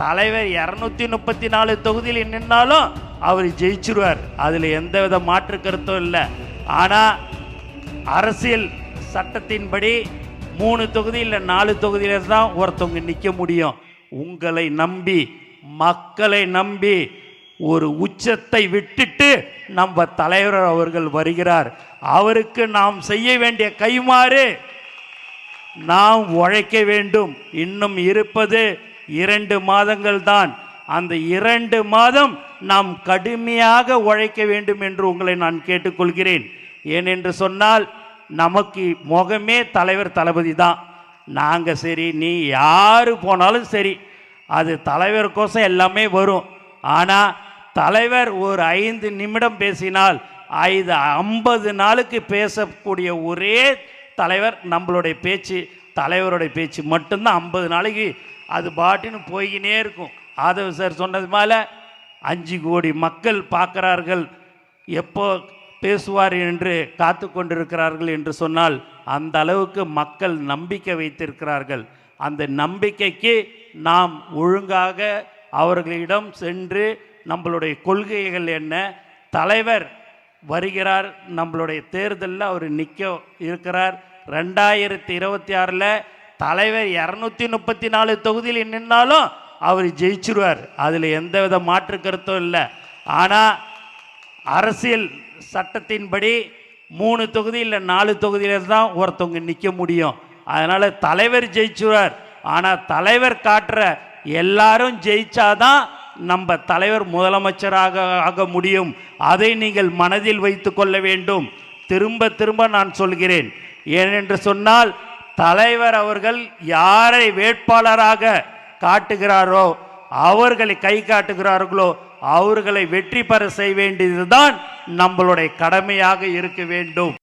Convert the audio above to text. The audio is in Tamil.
தலைவர் 234 தொகுதியில் நின்னாலும் அவர் ஜெயிச்சிருவார். அதில் எந்தவித மாற்று கருத்தும் இல்லை. ஆனால் அரசியல் சட்டத்தின்படி 3 தொகுதி இல்லை 4 தொகுதியில தான் ஒருத்தவங்க நிற்க முடியும். உங்களை நம்பி, மக்களை நம்பி ஒரு உச்சத்தை விட்டுட்டு நம்ம தலைவர் அவர்கள் வருகிறார். அவருக்கு நாம் செய்ய வேண்டிய கைமாறு நாம் உழைக்க வேண்டும். இன்னும் இருப்பது 2 மாதங்கள் தான். அந்த 2 மாதம் நாம் கடுமையாக உழைக்க வேண்டும் என்று உங்களை நான் கேட்டுக்கொள்கிறேன். ஏனென்று சொன்னால் நமக்கு முகமே தலைவர் தளபதி தான். நாங்கள் சரி, நீ யார் போனாலும் சரி, அது தலைவருக்கோசம் எல்லாமே வரும். ஆனால் தலைவர் ஒரு 5 நிமிடம் பேசினால் 50 நாளுக்கு பேசக்கூடிய ஒரே தலைவர் நம்மளுடைய பேச்சு, தலைவருடைய பேச்சு மட்டும்தான் 50 நாளைக்கு அது பாட்டுன்னு போய்கினே இருக்கும். ஆதவ் சார் சொன்னது மேலே 5 கோடி மக்கள் பார்க்குறார்கள், எப்போ பேசுவார் என்று காத்து கொண்டிருக்கிறார்கள் என்று சொன்னால் அந்த அளவுக்கு மக்கள் நம்பிக்கை வைத்திருக்கிறார்கள். அந்த நம்பிக்கைக்கு நாம் ஒழுங்காக அவர்களிடம் சென்று நம்மளுடைய கொள்கைகள் என்ன, தலைவர் வருகிறார், நம்மளுடைய தேர்தலில் அவர் நிற்க இருக்கிறார். 2026 தலைவர் 234 தொகுதியில் நின்னாலும் அவர் ஜெயிச்சிருவார். அதில் எந்தவித மாற்று கருத்தும் இல்லை. ஆனால் அரசியல் சட்டத்தின்படி 3 தொகுதி இல்லை 4 தொகுதியில தான் ஒருத்தவங்க நிற்க முடியும். அதனால் தலைவர் ஜெயிச்சிருவார். ஆனால் தலைவர் காட்டுற எல்லாரும் ஜெயிச்சாதான் நம்ம தலைவர் முதலமைச்சராக ஆக முடியும். அதை நீங்கள் மனதில் வைத்து கொள்ள வேண்டும். திரும்ப திரும்ப நான் சொல்கிறேன். ஏனென்று சொன்னால் தலைவர் அவர்கள் யாரை வேட்பாளராக காட்டுகிறாரோ, அவர்களை கை காட்டுகிறார்களோ, அவர்களை வெற்றி பெற செய்ய வேண்டியதுதான் நம்மளுடைய கடமையாக இருக்க வேண்டும்.